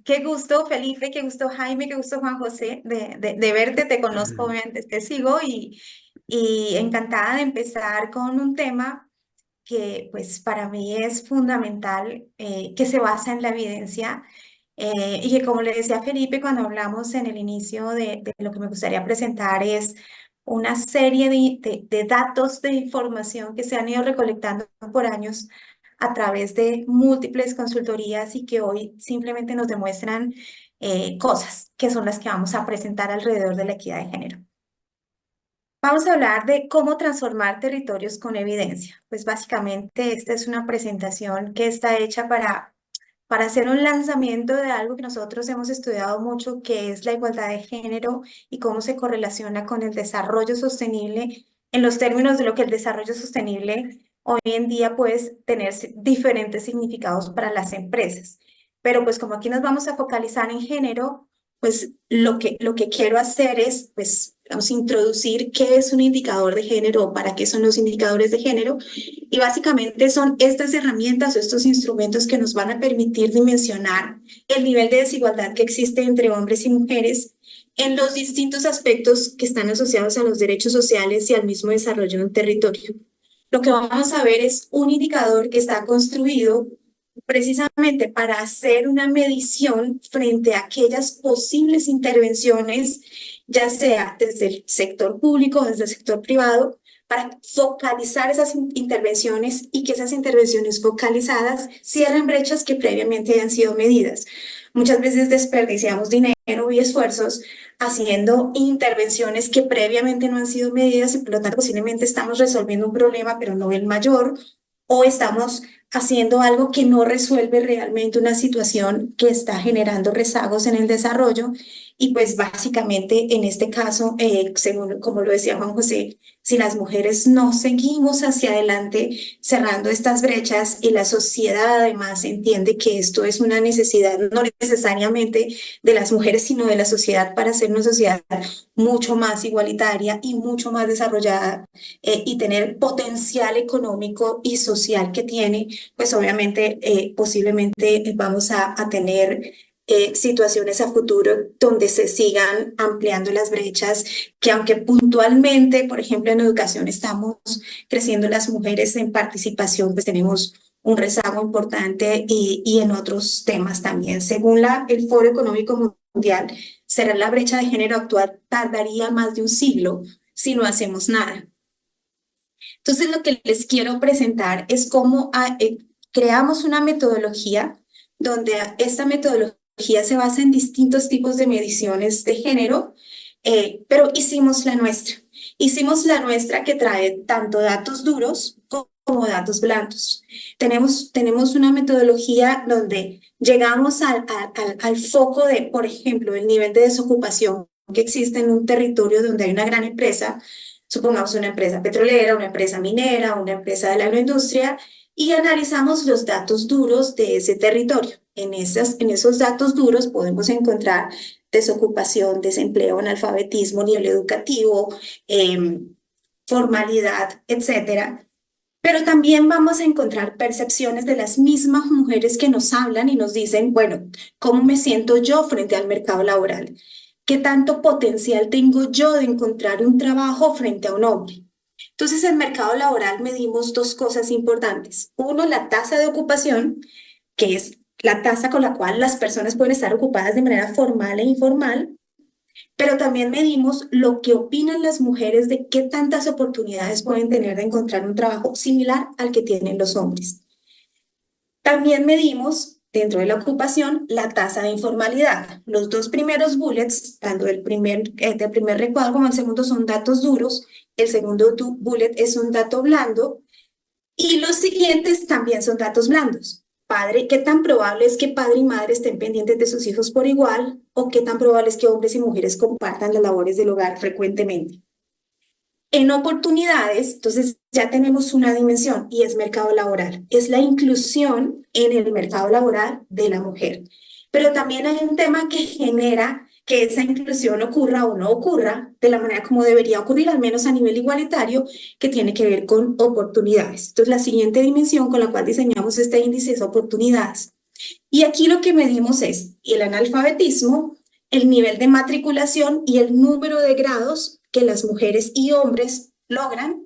Qué gusto, Felipe, qué gusto, Jaime, qué gusto, Juan José, de verte. Te conozco, obviamente, te sigo y encantada de empezar con un tema que, pues, para mí es fundamental, que se basa en la evidencia y que, como le decía a Felipe cuando hablamos en el inicio de lo que me gustaría presentar, es una serie de datos, de información que se han ido recolectando por años a través de múltiples consultorías y que hoy simplemente nos demuestran cosas que son las que vamos a presentar alrededor de la equidad de género. Vamos a hablar de cómo transformar territorios con evidencia. Pues básicamente esta es una presentación que está hecha para hacer un lanzamiento de algo que nosotros hemos estudiado mucho, que es la igualdad de género y cómo se correlaciona con el desarrollo sostenible en los términos de lo que el desarrollo sostenible hoy en día puede tener diferentes significados para las empresas. Pero pues como aquí nos vamos a focalizar en género, pues lo que quiero hacer es, pues, vamos a introducir qué es un indicador de género, para qué son los indicadores de género, y básicamente son estas herramientas o estos instrumentos que nos van a permitir dimensionar el nivel de desigualdad que existe entre hombres y mujeres en los distintos aspectos que están asociados a los derechos sociales y al mismo desarrollo de un territorio. Lo que vamos a ver es un indicador que está construido precisamente para hacer una medición frente a aquellas posibles intervenciones, ya sea desde el sector público o desde el sector privado, para focalizar esas intervenciones y que esas intervenciones focalizadas cierren brechas que previamente hayan sido medidas. Muchas veces desperdiciamos dinero y esfuerzos haciendo intervenciones que previamente no han sido medidas y por lo tanto posiblemente estamos resolviendo un problema, pero no el mayor, o estamos haciendo algo que no resuelve realmente una situación que está generando rezagos en el desarrollo. Y pues básicamente en este caso, según como lo decía Juan José, si las mujeres no seguimos hacia adelante cerrando estas brechas y la sociedad además entiende que esto es una necesidad no necesariamente de las mujeres, sino de la sociedad para ser una sociedad mucho más igualitaria y mucho más desarrollada, y tener potencial económico y social que tiene, pues obviamente posiblemente vamos a tener situaciones a futuro donde se sigan ampliando las brechas, que aunque puntualmente, por ejemplo, en educación estamos creciendo las mujeres en participación, pues tenemos un rezago importante y en otros temas también. Según el Foro Económico Mundial, cerrar la brecha de género actual tardaría más de un siglo si no hacemos nada. Entonces, lo que les quiero presentar es cómo creamos una metodología donde esta metodología se basa en distintos tipos de mediciones de género, pero hicimos la nuestra. Hicimos la nuestra que trae tanto datos duros como datos blandos. Tenemos una metodología donde llegamos al foco de, por ejemplo, el nivel de desocupación que existe en un territorio donde hay una gran empresa, supongamos una empresa petrolera, una empresa minera, una empresa de la agroindustria, y analizamos los datos duros de ese territorio. En esos datos duros podemos encontrar desocupación, desempleo, analfabetismo, nivel educativo, formalidad, etcétera. Pero también vamos a encontrar percepciones de las mismas mujeres que nos hablan y nos dicen, bueno, ¿cómo me siento yo frente al mercado laboral? ¿Qué tanto potencial tengo yo de encontrar un trabajo frente a un hombre? Entonces, en el mercado laboral medimos dos cosas importantes. Uno, la tasa de ocupación, que es la tasa con la cual las personas pueden estar ocupadas de manera formal e informal, pero también medimos lo que opinan las mujeres de qué tantas oportunidades pueden tener de encontrar un trabajo similar al que tienen los hombres. También medimos, dentro de la ocupación, la tasa de informalidad. Los dos primeros bullets, tanto del primer recuadro como el segundo, son datos duros. El segundo bullet es un dato blando. Y los siguientes también son datos blandos. Padre, ¿qué tan probable es que padre y madre estén pendientes de sus hijos por igual? ¿O qué tan probable es que hombres y mujeres compartan las labores del hogar frecuentemente? En oportunidades, entonces ya tenemos una dimensión y es mercado laboral. Es la inclusión en el mercado laboral de la mujer. Pero también hay un tema que genera que esa inclusión ocurra o no ocurra de la manera como debería ocurrir, al menos a nivel igualitario, que tiene que ver con oportunidades. Entonces, la siguiente dimensión con la cual diseñamos este índice es oportunidades. Y aquí lo que medimos es el analfabetismo, el nivel de matriculación y el número de grados que las mujeres y hombres logran.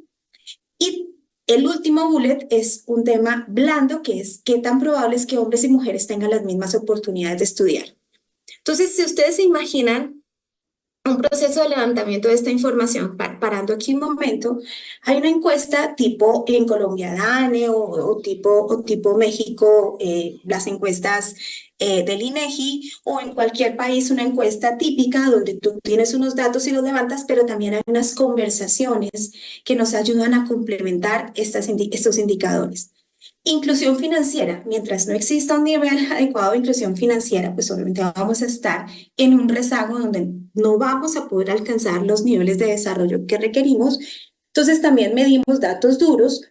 Y el último bullet es un tema blando, que es qué tan probable es que hombres y mujeres tengan las mismas oportunidades de estudiar. Entonces, si ustedes se imaginan un proceso de levantamiento de esta información, parando aquí un momento, hay una encuesta tipo en Colombia DANE o tipo México, las encuestas del INEGI, o en cualquier país una encuesta típica donde tú tienes unos datos y los levantas, pero también hay unas conversaciones que nos ayudan a complementar estos indicadores. Inclusión financiera. Mientras no exista un nivel adecuado de inclusión financiera, pues obviamente vamos a estar en un rezago donde no vamos a poder alcanzar los niveles de desarrollo que requerimos. Entonces también medimos datos duros,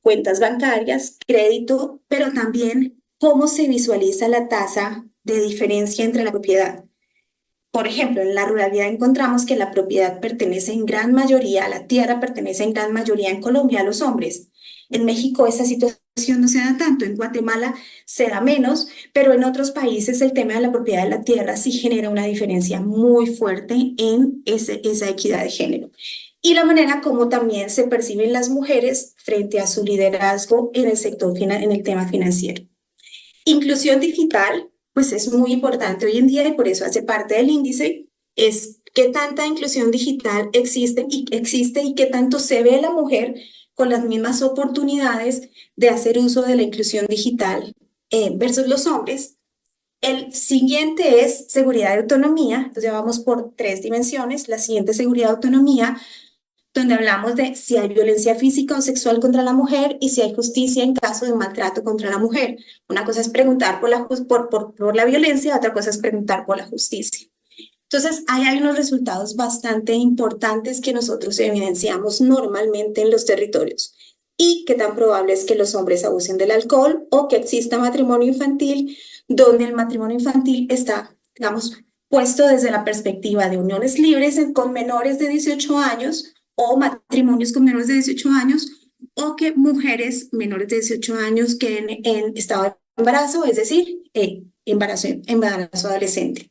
cuentas bancarias, crédito, pero también cómo se visualiza la tasa de diferencia entre la propiedad. Por ejemplo, en la ruralidad encontramos que la propiedad pertenece en gran mayoría, la tierra pertenece en gran mayoría en Colombia a los hombres. En México esa situación no se da tanto, en Guatemala se da menos, pero en otros países el tema de la propiedad de la tierra sí genera una diferencia muy fuerte en esa equidad de género. Y la manera como también se perciben las mujeres frente a su liderazgo en el sector, en el tema financiero. Inclusión digital, pues es muy importante hoy en día y por eso hace parte del índice, es qué tanta inclusión digital existe y qué tanto se ve la mujer con las mismas oportunidades de hacer uso de la inclusión digital versus los hombres. El siguiente es seguridad y autonomía, entonces ya vamos por 3 dimensiones. La siguiente es seguridad y autonomía, donde hablamos de si hay violencia física o sexual contra la mujer y si hay justicia en caso de maltrato contra la mujer. Una cosa es preguntar por la violencia, otra cosa es preguntar por la justicia. Entonces, ahí hay unos resultados bastante importantes que nosotros evidenciamos normalmente en los territorios. Y qué tan probable es que los hombres abusen del alcohol o que exista matrimonio infantil, donde el matrimonio infantil está, digamos, puesto desde la perspectiva de uniones libres con menores de 18 años o matrimonios con menores de 18 años, o que mujeres menores de 18 años que en estado de embarazo, es decir, embarazo adolescente.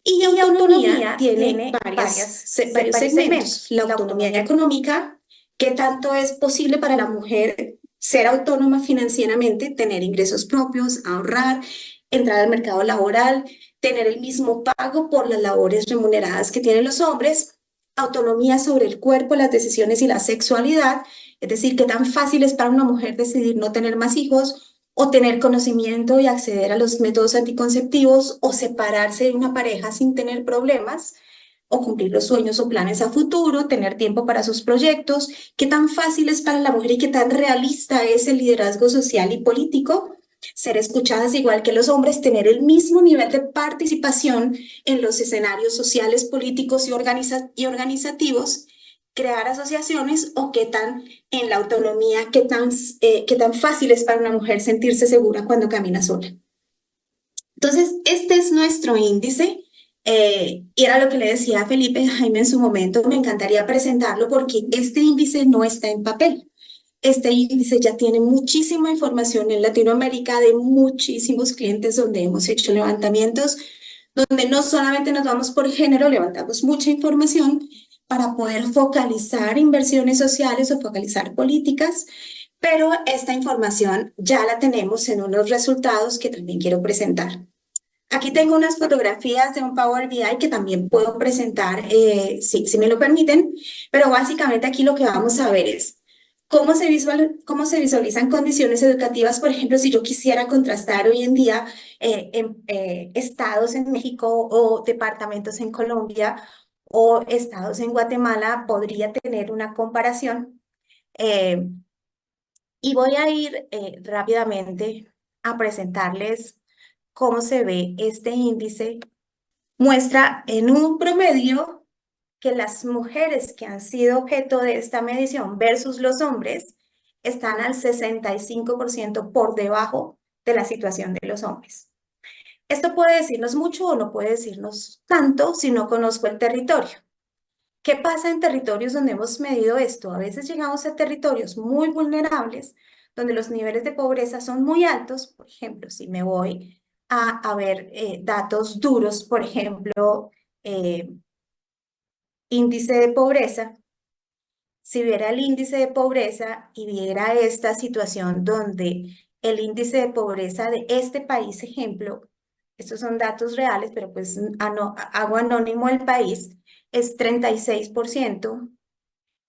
Y autonomía tiene varios segmentos. La autonomía económica, qué tanto es posible para la mujer ser autónoma financieramente, tener ingresos propios, ahorrar, entrar al mercado laboral, tener el mismo pago por las labores remuneradas que tienen los hombres. Autonomía sobre el cuerpo, las decisiones y la sexualidad, es decir, qué tan fácil es para una mujer decidir no tener más hijos o tener conocimiento y acceder a los métodos anticonceptivos o separarse de una pareja sin tener problemas o cumplir los sueños o planes a futuro, tener tiempo para sus proyectos, qué tan fácil es para la mujer y qué tan realista es el liderazgo social y político, ser escuchadas igual que los hombres, tener el mismo nivel de participación en los escenarios sociales, políticos y organizativos, crear asociaciones o qué tan en la autonomía, qué tan fácil es para una mujer sentirse segura cuando camina sola. Entonces, este es nuestro índice. Y era lo que le decía a Felipe Jaime en su momento, me encantaría presentarlo porque este índice no está en papel. Este índice ya tiene muchísima información en Latinoamérica de muchísimos clientes donde hemos hecho levantamientos, donde no solamente nos vamos por género, levantamos mucha información para poder focalizar inversiones sociales o focalizar políticas, pero esta información ya la tenemos en unos resultados que también quiero presentar. Aquí tengo unas fotografías de un Power BI que también puedo presentar, si me lo permiten, pero básicamente aquí lo que vamos a ver es cómo se visualizan condiciones educativas. Por ejemplo, si yo quisiera contrastar hoy en día estados en México o departamentos en Colombia o estados en Guatemala, podría tener una comparación. Eh, y voy a ir rápidamente a presentarles cómo se ve este índice. Muestra en un promedio que las mujeres que han sido objeto de esta medición versus los hombres están al 65% por debajo de la situación de los hombres. Esto puede decirnos mucho o no puede decirnos tanto si no conozco el territorio. ¿Qué pasa en territorios donde hemos medido esto? A veces llegamos a territorios muy vulnerables, donde los niveles de pobreza son muy altos. Por ejemplo, si me voy a ver datos duros, por ejemplo, eh, índice de pobreza. Si viera el índice de pobreza y viera esta situación donde el índice de pobreza de este país, ejemplo, estos son datos reales, pero pues hago anónimo el país, es 36%,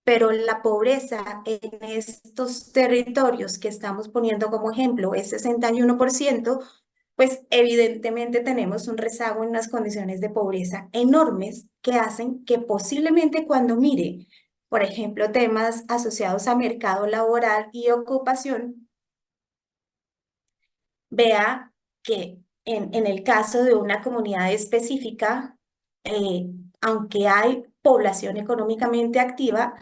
pero la pobreza en estos territorios que estamos poniendo como ejemplo es 61%, pues evidentemente tenemos un rezago en unas condiciones de pobreza enormes que hacen que posiblemente cuando mire, por ejemplo, temas asociados a mercado laboral y ocupación, vea que en el caso de una comunidad específica, eh, aunque hay población económicamente activa,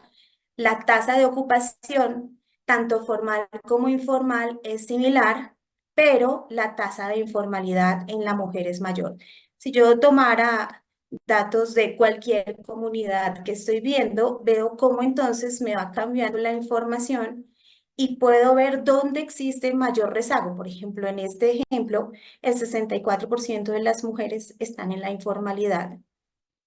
la tasa de ocupación, tanto formal como informal, es similar, pero la tasa de informalidad en la mujer es mayor. Si yo tomara datos de cualquier comunidad que estoy viendo, veo cómo entonces me va cambiando la información y puedo ver dónde existe mayor rezago. Por ejemplo, en este ejemplo, el 64% de las mujeres están en la informalidad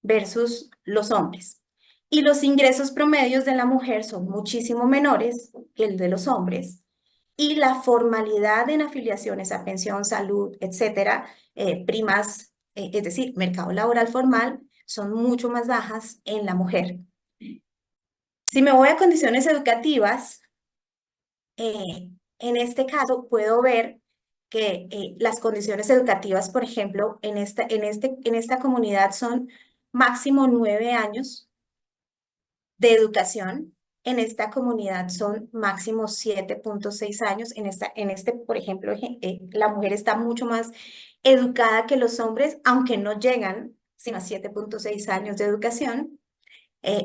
versus los hombres. Y los ingresos promedios de la mujer son muchísimo menores que el de los hombres. Y la formalidad en afiliaciones a pensión, salud, etcétera, primas, es decir, mercado laboral formal, son mucho más bajas en la mujer. Si me voy a condiciones educativas, en este caso puedo ver que las condiciones educativas, por ejemplo, en esta comunidad son máximo 9 años de educación. En esta comunidad son máximo 7,6 años. Por ejemplo, la mujer está mucho más educada que los hombres, aunque no llegan sino a 7,6 años de educación.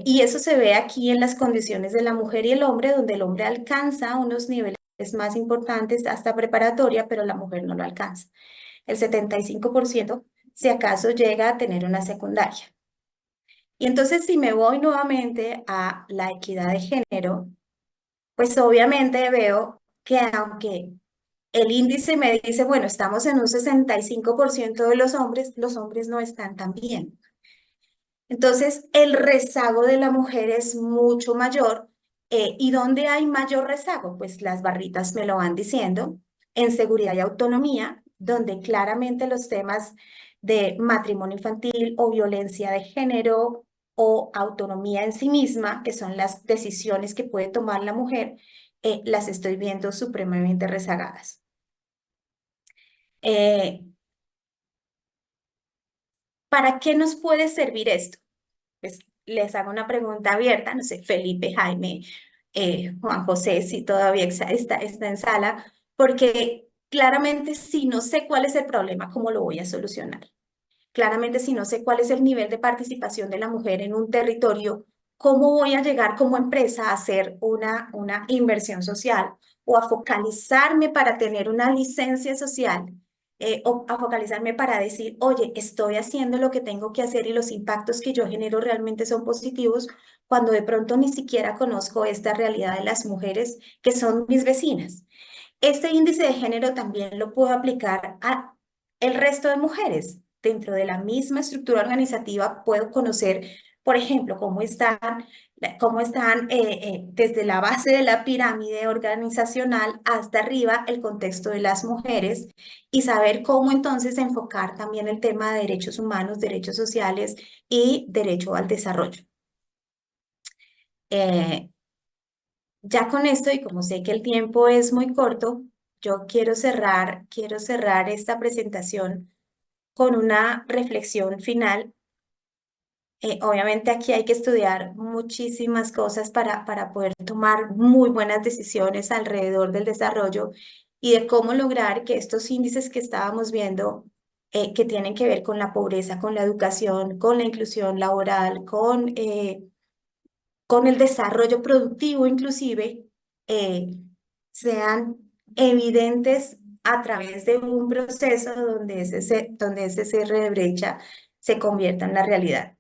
Y eso se ve aquí en las condiciones de la mujer y el hombre, donde el hombre alcanza unos niveles más importantes hasta preparatoria, pero la mujer no lo alcanza. El 75%, si acaso llega a tener una secundaria. Y entonces, si me voy nuevamente a la equidad de género, pues obviamente veo que aunque el índice me dice, bueno, estamos en un 65% de los hombres no están tan bien. Entonces, el rezago de la mujer es mucho mayor. ¿Y dónde hay mayor rezago? Pues las barritas me lo van diciendo, en seguridad y autonomía, donde claramente los temas de matrimonio infantil o violencia de género o autonomía en sí misma, que son las decisiones que puede tomar la mujer, las estoy viendo supremamente rezagadas. Eh, ¿Para qué nos puede servir esto? Pues les hago una pregunta abierta, no sé, Felipe, Jaime, Juan José, si todavía está en sala, porque claramente si no sé cuál es el problema, ¿cómo lo voy a solucionar? Claramente si no sé cuál es el nivel de participación de la mujer en un territorio, ¿cómo voy a llegar como empresa a hacer una inversión social o a focalizarme para tener una licencia social? O a focalizarme para decir, oye, estoy haciendo lo que tengo que hacer y los impactos que yo genero realmente son positivos, cuando de pronto ni siquiera conozco esta realidad de las mujeres que son mis vecinas. Este índice de género también lo puedo aplicar a el resto de mujeres. Dentro de la misma estructura organizativa puedo conocer, por ejemplo, cómo están desde la base de la pirámide organizacional hasta arriba el contexto de las mujeres y saber cómo entonces enfocar también el tema de derechos humanos, derechos sociales y derecho al desarrollo. Eh, ya con esto, y como sé que el tiempo es muy corto, yo quiero cerrar esta presentación con una reflexión final. Obviamente aquí hay que estudiar muchísimas cosas para poder tomar muy buenas decisiones alrededor del desarrollo y de cómo lograr que estos índices que estábamos viendo, que tienen que ver con la pobreza, con la educación, con la inclusión laboral, con el desarrollo productivo inclusive, eh, sean evidentes a través de un proceso donde ese cierre de brecha se convierta en la realidad.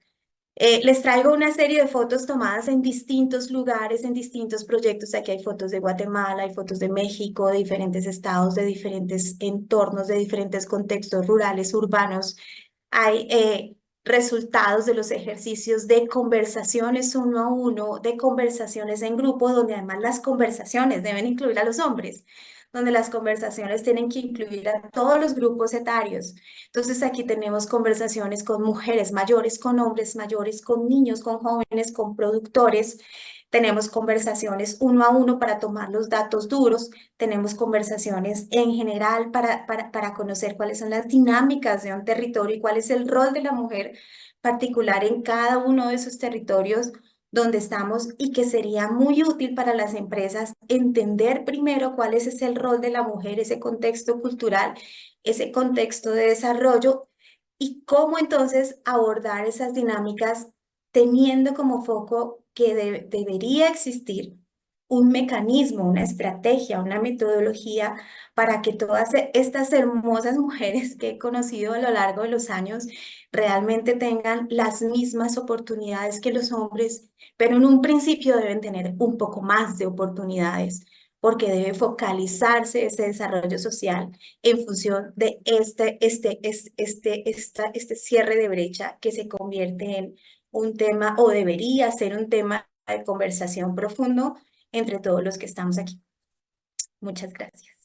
Les traigo una serie de fotos tomadas en distintos lugares, en distintos proyectos. Aquí hay fotos de Guatemala, hay fotos de México, de diferentes estados, de diferentes entornos, de diferentes contextos rurales, urbanos. Hay resultados de los ejercicios de conversaciones uno a uno, de conversaciones en grupo, donde además las conversaciones deben incluir a los hombres, donde las conversaciones tienen que incluir a todos los grupos etarios. Entonces aquí tenemos conversaciones con mujeres mayores, con hombres mayores, con niños, con jóvenes, con productores. Tenemos conversaciones uno a uno para tomar los datos duros. Tenemos conversaciones en general para conocer cuáles son las dinámicas de un territorio y cuál es el rol de la mujer particular en cada uno de esos territorios donde estamos, y que sería muy útil para las empresas entender primero cuál es ese el rol de la mujer, ese contexto cultural, ese contexto de desarrollo, y cómo entonces abordar esas dinámicas teniendo como foco que debería existir un mecanismo, una estrategia, una metodología para que todas estas hermosas mujeres que he conocido a lo largo de los años realmente tengan las mismas oportunidades que los hombres, pero en un principio deben tener un poco más de oportunidades, porque debe focalizarse ese desarrollo social en función de este cierre de brecha que se convierte en un tema, o debería ser un tema de conversación profundo entre todos los que estamos aquí. Muchas gracias.